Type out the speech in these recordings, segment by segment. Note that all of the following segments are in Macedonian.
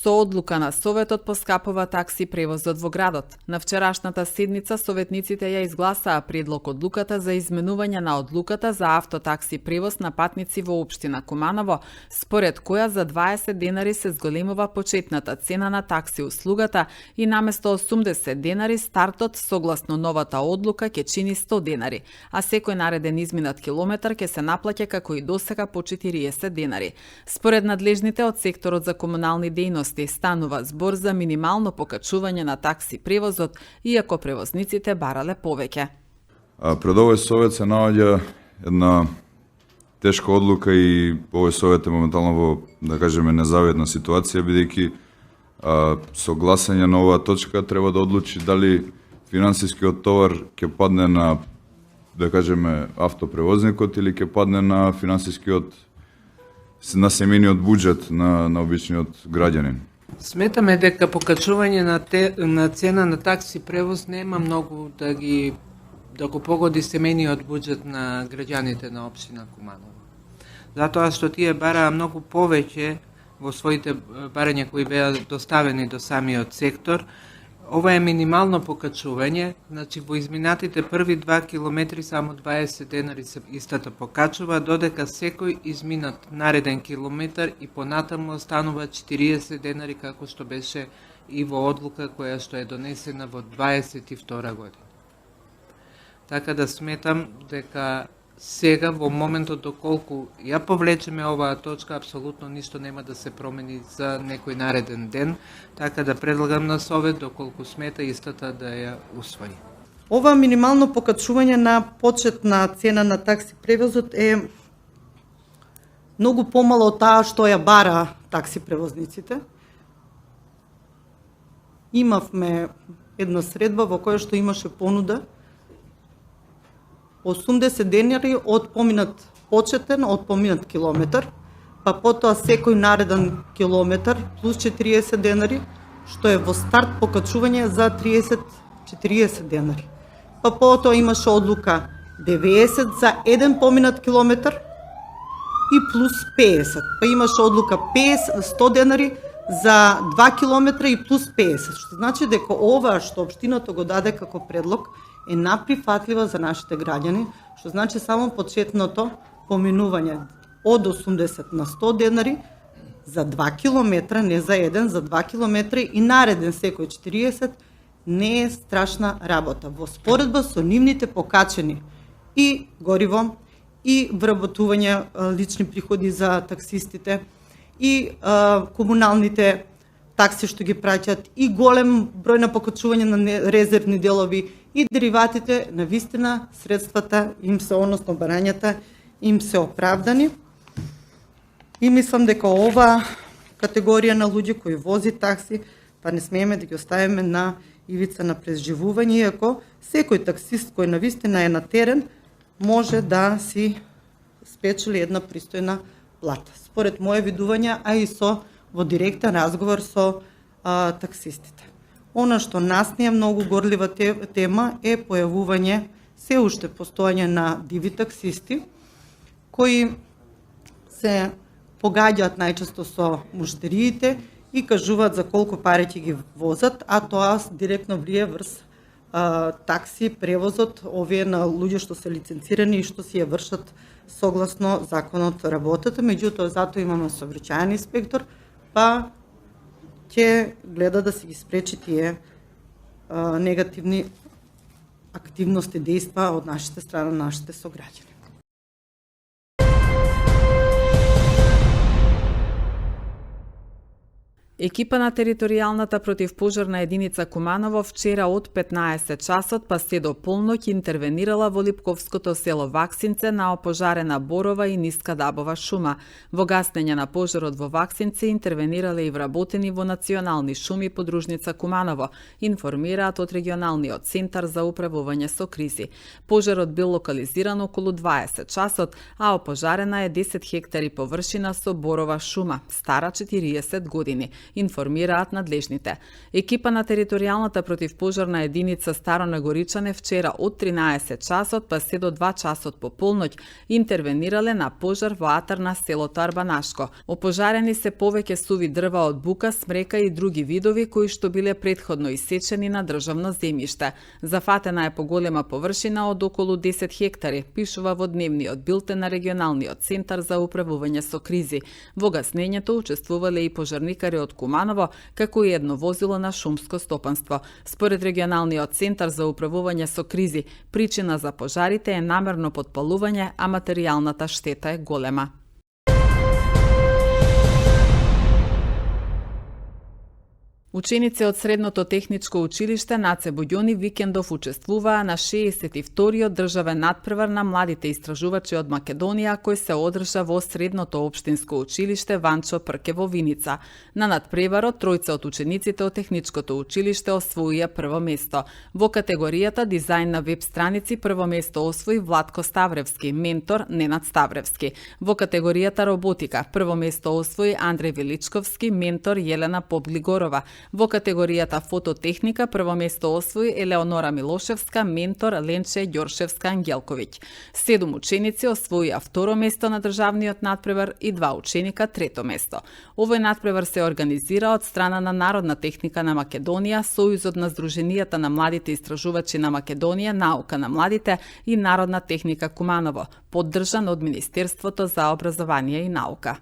Со одлука на Советот поскапува такси превозот во градот. На вчерашната седница советниците ја изгласаа предлог одлуката за изменување на одлуката за автотакси превоз на патници во општина Куманово, според која за 20 денари се зголемува почетната цена на такси услугата и наместо 80 денари стартот согласно новата одлука ќе чини 100 денари, а секој нареден изминат километар ќе се наплаќа како и досега по 40 денари. Според надлежните од секторот за комунални дејности станува збор за минимално покачување на такси превозот, иако превозниците барале повеќе. Пред овој совет се наоѓа една тешка одлука и овој совет е моментално во, да кажеме, незавидна ситуација, бидејќи со гласање на оваа точка треба да одлучи дали финансискиот товар ќе падне на, да кажеме, автопревозникот или ќе падне на финансискиот, на семејниот буџет на обичниот граѓанин. Сметаме дека покачување на цена на такси превоз нема многу да го погоди семејниот буџет на граѓаните на општина Куманово. Затоа што тие бараа многу повеќе во своите барања кои беа доставени до самиот сектор. Ова е минимално покачување, значи во изминатите први 2 километри само 20 денари се истата покачува, додека секој изминат нареден километар и понатаму останува 40 денари како што беше и во одлука која што е донесена во 22 година. Така да сметам дека сега во моментот доколку ја повлечеме оваа точка, апсолутно ништо нема да се промени за некој нареден ден, така да предлагам на совет доколку смета истата да ја усвои. Ова минимално покачување на почетна цена на такси превозот е многу помало од таа што ја бара такси превозниците. Имавме една средба во која што имаше понуда 80 денари од поминат почетен, од поминат километар, па потоа секој нареден километар плюс 40 денари, што е во старт покачување за 30-40 денари. Па потоа имаше одлука 90 за еден поминат километар и плюс 50. Па имаше одлука 100 денари за 2 километра и плюс 50. Што значи дека ова што општината го даде како предлог е наприфатлива за нашите граѓани, што значи само почетното поминување од 80 на 100 денари за 2 километра, не за еден, за 2 километра и нареден секој 40, не е страшна работа. Во споредба со нивните покачени и гориво, и вработување лични приходи за таксистите, и комуналните такси што ги праќат, и голем број на покачување на резервни делови, и дериватите, навистина средствата им се, односно барањата им се оправдани. И мислам дека ова категорија на луѓе кои вози такси, па не смееме да ги оставиме на ивица на презживување, иако секој таксист кој навистина е на терен може да си спечели една пристојна плата. Според моje видување, а и во директен разговор со таксистите. Она што нас не е многу горлива тема е појавување, се уште постојање на диви таксисти, кои се погаѓаат најчесто со муштериите и кажуваат за колку пари ќе ги возат, а тоа директно влие врз такси превозот, овие на луѓе што се лиценцирани и што си ја вршат согласно законот работата. Меѓутоа, затоа имаме сообраќајен инспектор, па ќе гледа да се ги спречи тие негативни активности, дејства од нашите страна, нашите сограѓани. Екипа на територијалната противпожарна единица Куманово вчера од 15 часот па се до полноќ интервенирала во Липковското село Ваксинце на опожарена борова и ниска дабова шума. Во гаснење на пожарот во Ваксинце интервенирале и вработени во Национални шуми подружница Куманово, информираат од регионалниот центар за управување со кризи. Пожарот бил локализиран околу 20 часот, а опожарена е 10 хектари површина со борова шума, стара 40 години. информираат надлежните. Екипа на територијалната противпожарна единица Старо Нагоричане вчера од 13 часот па се до 2 часот по полноќ интервенирале на пожар во атар на селото Арбанашко. Опожарени се повеќе суви дрва од бука, смрека и други видови кои што биле претходно исечени на државно земјиште. Зафатена е поголема површина од околу 10 хектари, пишува во дневниот билтен на регионалниот центар за управување со кризи. Во гаснењето учествувале и пожарникари од Куманово, како и едно возило на шумско стопанство. Според регионалниот центар за управување со кризи, причина за пожарите е намерно потпалување, а материјалната штета е голема. Ученици од Средното техничко училиште Наце Буѓони викендов учествуваа на 62-иот државен надпревар на младите истражувачи од Македонија кој се одржа во Средното општинско училиште Ванчо Прке во Виница. На надпреварот тројца од учениците од техничкото училиште освоија прво место. Во категоријата дизајн на веб страници прво место освои Владко Ставревски, ментор Ненад Ставревски. Во категоријата роботика прво место освои Андреј Величковски, ментор Јелена Поплигорова. Во категоријата фототехника прво место освои Елеонора Милошевска, ментор Ленче Ѓоршевска Ангелковиќ. 7 ученици освоија второ место на државниот надпревар и 2 ученика трето место. Овој надпревар се организира од страна на Народна техника на Македонија, Сојузот на Сдруженијата на младите истражувачи на Македонија, Наука на младите и Народна техника Куманово, поддржан од Министерството за образование и наука.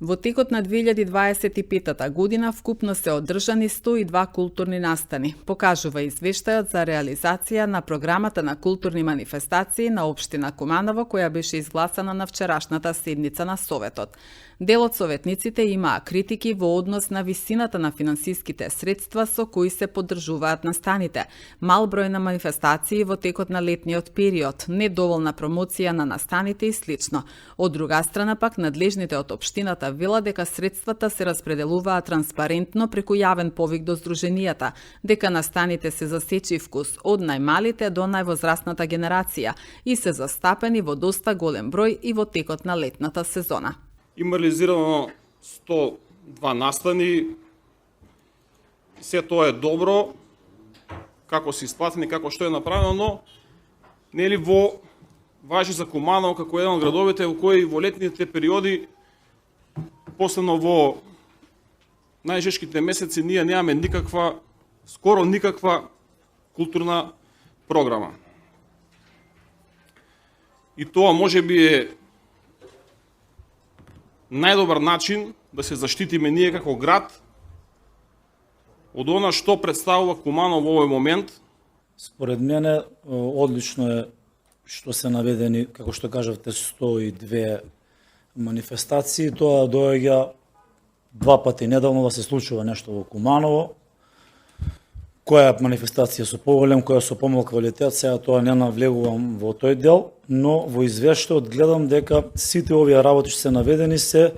Во текот на 2025 година вкупно се одржани 102 културни настани, покажува извештајот за реализација на програмата на културни манифестации на општина Куманово која беше изгласана на вчерашната седница на Советот. Дел од советниците имаа критики во однос на висината на финансиските средства со кои се поддржуваат настаните, мал број на манифестации во текот на летниот период, недоволна промоција на настаните и слично. Од друга страна пак надлежните од општината вела дека средствата се распределуваат транспарентно преку јавен повик до здруженијата, дека настаните се за сечи вкус од најмалите до највозрасната генерација и се застапени во доста голем број и во текот на летната сезона. Има реализирано 102 настани, се тоа е добро, како се исплатени, како што е направено, но нели важи за Куманово како еден од градовите во кои во летните периоди, посебно во најжешките месеци, ние немаме скоро никаква културна програма. И тоа можеби е најдобар начин да се заштитиме ние како град од она што представува Куманово во овој момент. Според мене одлично е што се наведени, како што кажавте, 102 манифестации. Тоа доаѓа 2 пати неделно да се случува нешто во Куманово. Која манифестација со поголем, која со помал квалитет, сега тоа не навлегувам во тој дел, но во извештајот гледам дека сите овие работи што се наведени се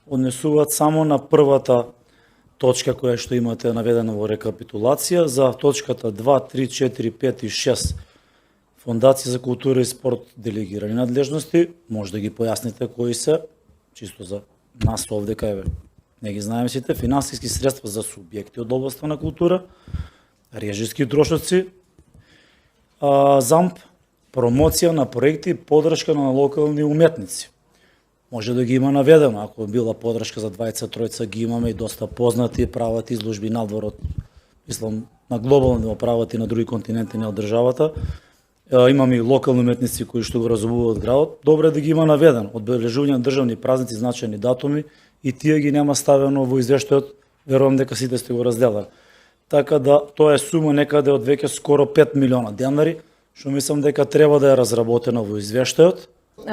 однесуваат само на првата точка која што имате наведена во рекапитулација, за точката 2, 3, 4, 5 и 6 Фондација за култура и спорт делегирани надлежности, може да ги појасните кои се, чисто за нас овде кај не ги знаеме сите, финансиски средства за субјекти од областа на култура, режиски трошоци, ЗАМП, промоција на проекти, поддршка на локални уметници. Може да ги има наведено, ако била поддршка за 20-тројца, ги имаме и доста познати, прават изложби надвор од, мислам, на глобално прават и на други континенти, не од државата. Имаме и локални уметници кои што го разумуваат градот. Добре да ги има наведено, одбележување на државни празници, значајни датуми, и тие ги нема ставено во извештајот, верувам дека сите сте го разделали. Така да тоа е сума некаде од веќе скоро 5 милиона денари, што мислам дека треба да е разработена во извештајот.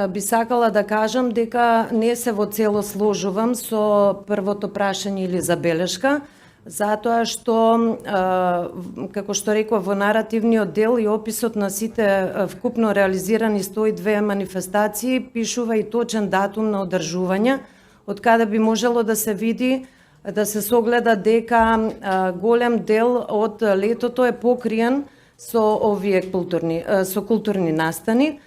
Би сакала да кажам дека не се во цело сложувам со првото прашање или забелешка, затоа што, како што реков, во наративниот дел и описот на сите вкупно реализирани 102 манифестации пишува и точен датум на одржување, од каде би можело да се види, да се согледа дека голем дел од летото е покриен со овие културни настани.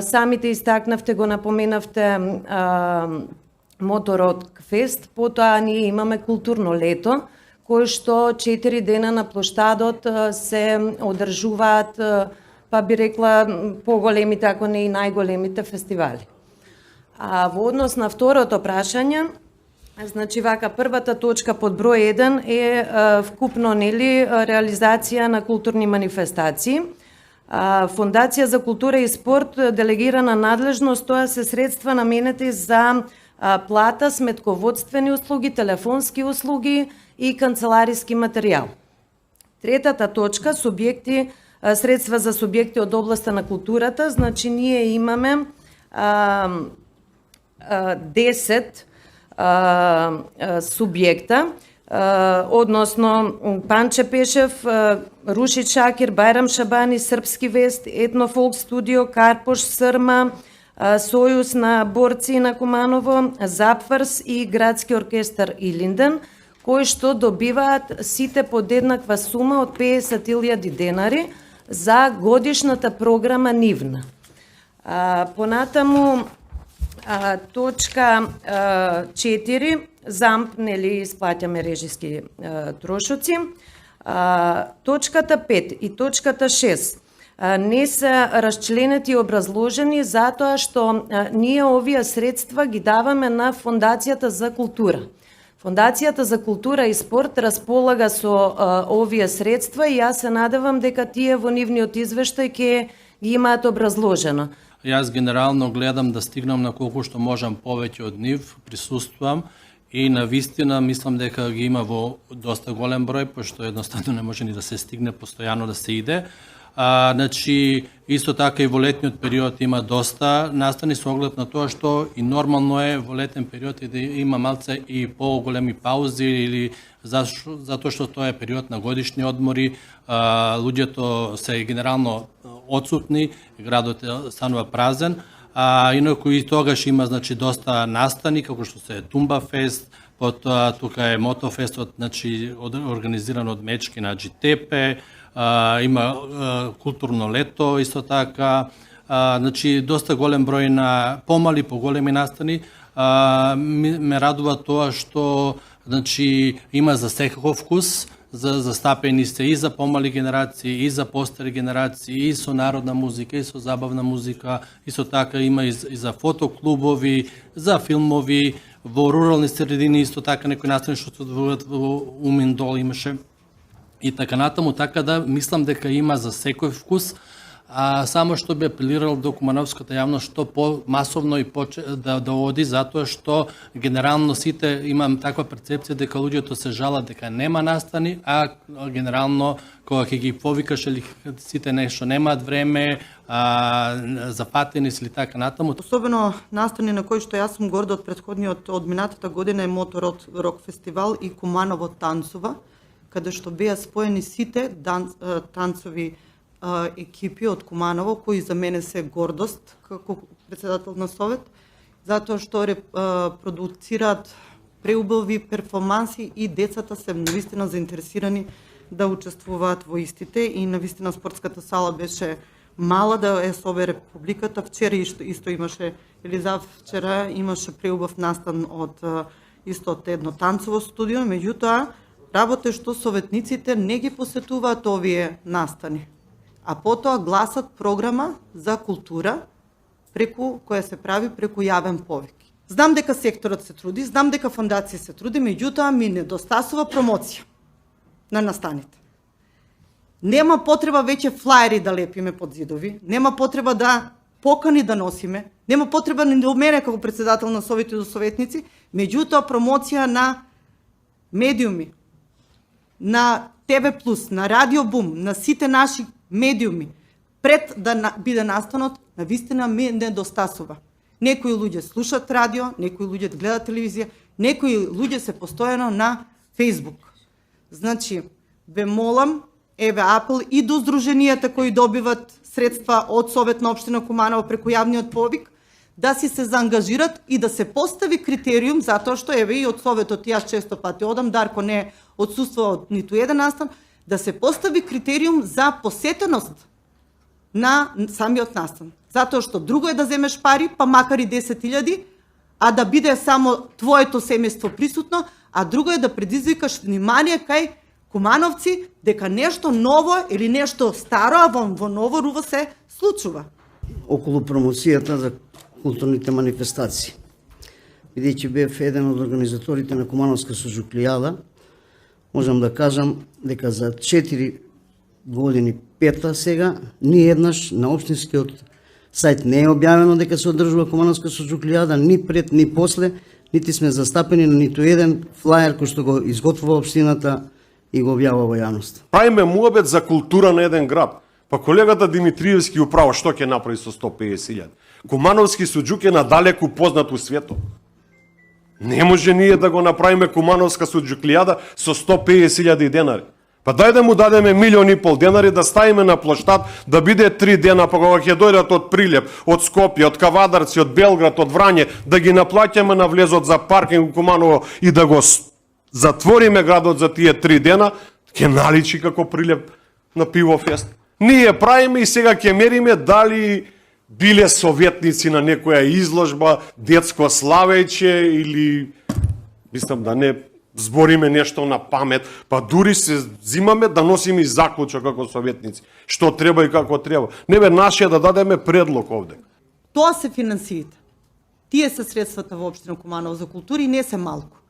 Самите истакнавте, го напоменавте Мотород Фест, потоа ние имаме културно лето, кој што 4 дена на площадот се одржуваат, па би рекла, поголемите, ако не и најголемите фестивали. А во однос на второто прашање, значи вака, првата точка под број 1 е вкупно, нели, реализација на културни манифестации. Фондација за култура и спорт делегирана надлежност, тоа се средства наменети за плата, сметководствени услуги, телефонски услуги и канцелариски материјал. Третата точка, субјекти, средства за субјекти од областа на културата, значи ние имаме 10 субјекта, односно Панче Пешев, Рушид Шакир, Бајрам Шабани, Српски вест, Етно фолк студио, Карпош, Срма, Сојуз на борци на Куманово, Запврс и Градски оркестар Илинден, кои што добиваат сите под еднаква сума од 50.000 денари за годишната програма нивна. Понатаму, точка 4, ЗАМП, нели, исплаќаме режиски трошоци. Точката 5 и точката 6 не се расчленети и образложени затоа што ние овие средства ги даваме на Фондацијата за култура. Фондацијата за култура и спорт располага со овие средства и јас се надевам дека тие во нивниот извештај ќе ги имаат образложено. Јас генерално гледам да стигнам на колку што можам повеќе од нив, присуствувам и навистина мислам дека ги има во доста голем број, пошто едноставно не може ни да се стигне постојано да се иде. Значи, исто така и во летниот период има доста настани со оглед на тоа што и нормално е во летен период и да има малце и поголеми паузи или затоа што тоа е период на годишни одмори, луѓето се генерално отсутни, градот станува празен, инаку и тогаш има, значи, доста настани, како што се Тумба фест, потоа тука е Мотофестот, значи, организиран од Мечки на Аџитепе, има културно лето, исто така, значи, доста голем број на помали, поголеми настани. Ме радува тоа што, значи, има за секаков вкус, застапени се и за помали генерации, и за постари генерации, и со народна музика, и со забавна музика, исто така има и за фотоклубови, за филмови, во рурални средини, исто така некои настани што се одвојат во Уминдол имаше и така натаму, така да мислам дека има за секој вкус, само што би апелирал до кумановската јавност што по-масовно и да оди, затоа што генерално сите имам таква перцепција дека луѓето се жалат дека нема настани, а генерално кога ќе ги повикаш или сите нешто немаат време, запатени или така натаму. Особено настани на кои што јас сум горда од минатата година е Мотород рок фестивал и Куманово танцува, каде што беа споени сите танцови екипи од Куманово, кои за мене се гордост како председател на Совет, затоа што продуцираат преубави перформанси и децата се навистина заинтересирани да учествуваат во истите и навистина спортската сала беше мала да е собере публиката. Вчера исто имаше, или завчера имаше преубав настан од едно танцово студио, меѓутоа работа што советниците не ги посетуваат овие настани, а потоа гласат програма за култура која се прави преку јавен повик. Знам дека секторот се труди, знам дека фондација се труди, меѓутоа ми недостасува промоција на настаните. Нема потреба веќе флаери да лепиме под зидови, нема потреба да покани да носиме, нема потреба ни до мене како председател на Совет и до советници, меѓутоа промоција на медиуми, на ТВ+, на Радио Бум, на сите наши медиуми, пред да биде настанот, навистина ми недостасува. Некои луѓе слушат радио, некои луѓе гледаат телевизија, некои луѓе се постојано на Фејсбук. Значи, ве молам, еве апел и до здруженијата кои добиват средства од Совет на општина Куманово преку јавниот повик, да си се заангажират и да се постави критериум, затоа што еве и од Советот јас често пати одам, Дарко не отсуствува од ниту еден настан, да се постави критериум за посетеност на самиот настан. Затоа што друго е да земеш пари, па макар и 10.000, а да биде само твоето семејство присутно, а друго е да предизвикаш внимание кај кумановци дека нешто ново или нешто старо, а во ново руво се случува. Околу промоцијата за културните манифестации. Бидејќи бев еден од организаторите на Кумановска Сужуклијада, можам да кажам дека за 4 години, 5 сега, ни еднаш на општинскиот сајт не е објавено дека се одржува Кумановска Сужуклијада, ни пред, ни после, нити сме застапени на ниту еден флаер кој што го изготвува општината и го објавува во јавност. Правиме муабет за култура на еден град. Па колегата Димитриевски управо што ќе направи со 150.000? Кумановски Суџук е надалеку познат у светот. Не може ние да го направиме Кумановска Суџуклијада со 150.000 денари. Па дај да му дадеме 1,5 милиони денари да ставиме на плоштад, да биде 3 дена, па кога ќе дојдат од Прилеп, од Скопје, од Кавадарци, од Белград, од Врање, да ги наплаќаме на влезот за паркинг у Куманово и да го затвориме градот за тие 3 дена, ќе наличи како Прилеп на пивофест. Ние правиме и сега ќе мериме дали биле советници на некоја изложба, детско славејче или мислам да не збориме нешто на памет, па дури се зимаме да носиме и заклучок како советници, што треба и како треба. Не бе нашиот да дадеме предлог овде. Тоа се финансиите. Тие се средствата во општина Куманово за култури и не се малку.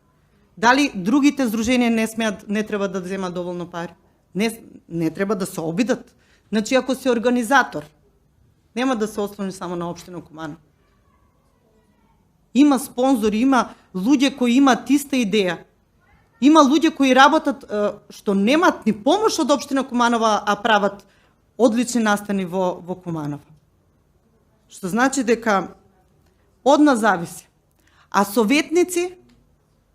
Дали другите здруженија не треба да земат доволно пари? Не треба да се обидат. Значи, ако си организатор, нема да се ослони само на општина Куманово. Има спонзори, има луѓе кои имаат иста идеја. Има луѓе кои работат што немат ни помош од општина Куманово, а прават одлични настани во Куманово. Што значи дека од нас зависи. А советници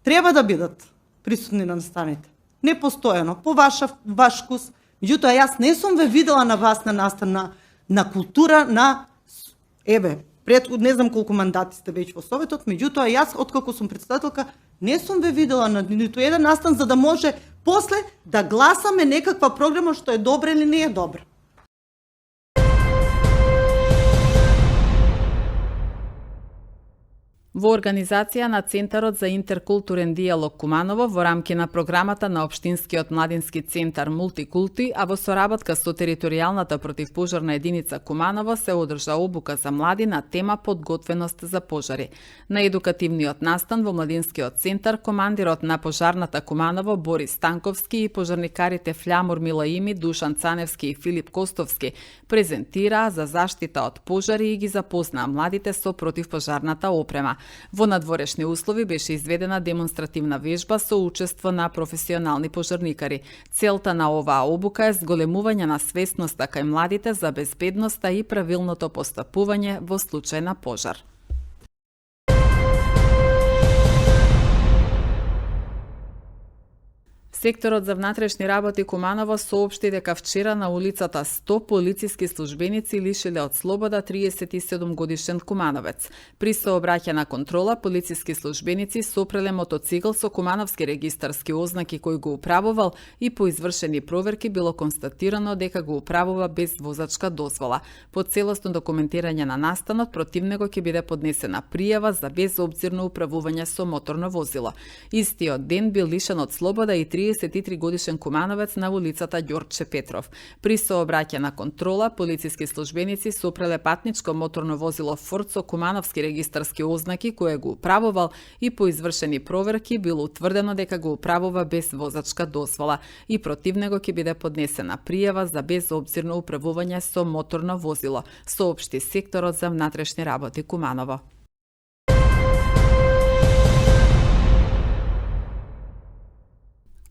треба да бидат присутни на настаните. Не постојано, по ваш вкус. Меѓутоа, јас не сум ве видела на вас на настан на култура, не знам колку мандати сте веќе во Советот, меѓутоа, јас, откако сум председателка, не сум ве видела на ниту еден настан за да може после да гласаме некаква програма што е добра или не е добра. Во организација на Центарот за интеркултурен диалог Куманово во рамки на програмата на Општинскиот младински центар Мултикулти, а во соработка со територијалната противпожарна единица Куманово се одржа обука за млади на тема подготвеност за пожари. На едукативниот настан во младинскиот центар командирот на пожарната Куманово Борис Станковски и пожарникарите Флјамур Милаими, Душан Цаневски и Филип Костовски презентираа за заштита од пожари и ги запознаа младите со противпожарната опрема. Во надворешни услови беше изведена демонстративна вежба со учество на професионални пожарникари. Целта на оваа обука е зголемување на свесноста кај младите за безбедноста и правилното постапување во случај на пожар. Секторот за внатрешни работи Куманово соопшти дека вчера на улицата 100 полициски службеници лишиле од слобода 37 годишен кумановец. При сообраќајна контрола, полициски службеници сопреле мотоцикл со кумановски регистарски ознаки кој го управувал и по извршени проверки било констатирано дека го управува без возачка дозвола. По целосно документирање на настанот, против него ќе биде поднесена пријава за безобзирно управување со моторно возило. Истиот ден бил лишен од слобода и 33 годишен кумановец на улицата Ѓорче Петров. При сообраќајна контрола, полициски службеници сопреле патничко моторно возило Форд со кумановски регистарски ознаки кое го управувал и по извршени проверки било утврдено дека го управува без возачка дозвола и против него ќе биде поднесена пријава за безобзирно управување со моторно возило, соопшти секторот за внатрешни работи Куманово.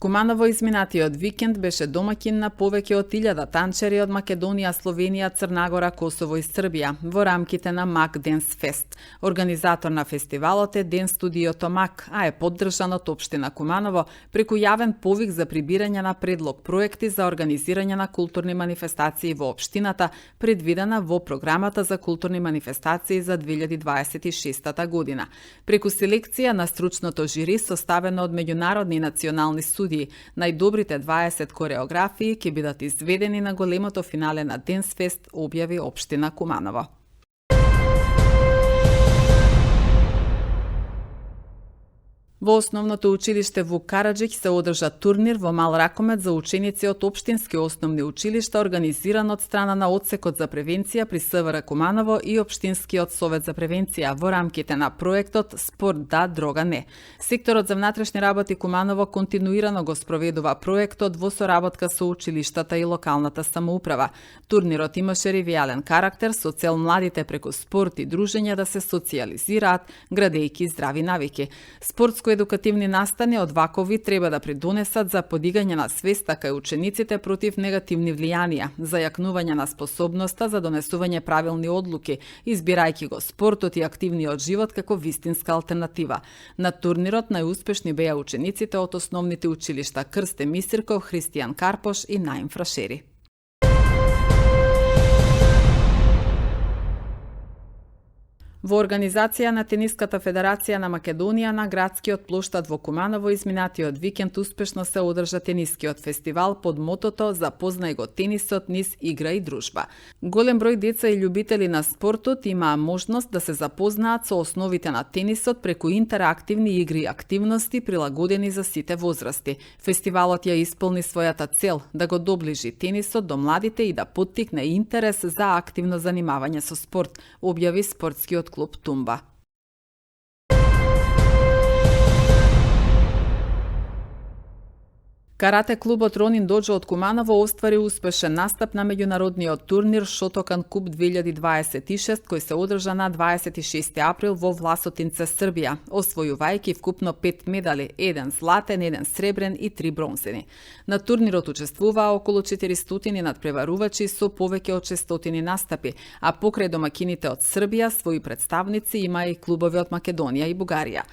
Куманово изминатиот викенд беше домаќин на повеќе од 1000 танчери од Македонија, Словенија, Црнагора, Косово и Србија во рамките на МАК Денс Фест. Организатор на фестивалот е Ден студиото МАК, а е поддржан од општина Куманово преку јавен повик за прибирање на предлог проекти за организирање на културни манифестации во општината, предвидена во програмата за културни манифестации за 2026 година. Преку селекција на стручното жири составено од меѓународни и национални суди, најдобрите 20 кореографии ќе бидат изведени на големото финале на Денс Фест, објави општина Куманово. Во основното училиште Вук Караџиќ се одржа турнир во мал ракомет за ученици од општински основни училишта, организиран од страна на Одсекот за превенција при СВР Куманово и Општинскиот совет за превенција во рамките на проектот Спорт да, дрога не. Секторот за внатрешни работи Куманово континуирано го спроведува проектот во соработка со училиштата и локалната самоуправа. Турнирот имаше ревијален карактер со цел младите преку спорт и дружење да се социјализираат, градејќи здрави навики. Спортско-едукативни настани од вакови треба да придонесат за подигање на свеста кај учениците против негативни влијанија, за јакнување на способноста за донесување правилни одлуки, избирајќи го спортот и активниот живот како вистинска алтернатива. На турнирот најуспешни беа учениците од основните училишта Крсте Мисирков, Христијан Карпош и Наим Фрашери. Во организација на Тениската федерација на Македонија на градскиот плоштад во Куманово изминатиот викенд успешно се одржа тенискиот фестивал под мотото "Запознај го тенисот низ игра и дружба". Голем број деца и љубители на спортот имаа можност да се запознаат со основите на тенисот преку интерактивни игри и активности прилагодени за сите возрасти. Фестивалот ја исполни својата цел да го доближи тенисот до младите и да поттикне интерес за активно занимавање со спорт, објави спортскиот клуб Тумба. Карате клубот Ронин Доџо од Куманово оствари успешен настап на меѓународниот турнир Шотокан Куп 2026, кој се одржа на 26 април во Власотинце, Србија, освојувајќи вкупно 5 медали, 1 златен, 1 сребрен и 3 бронзени. На турнирот учествуваа околу 400 надпреварувачи со повеќе од 600 настапи, а покрај домакините од Србија, своји представници има и клубови од Македонија и Бугарија.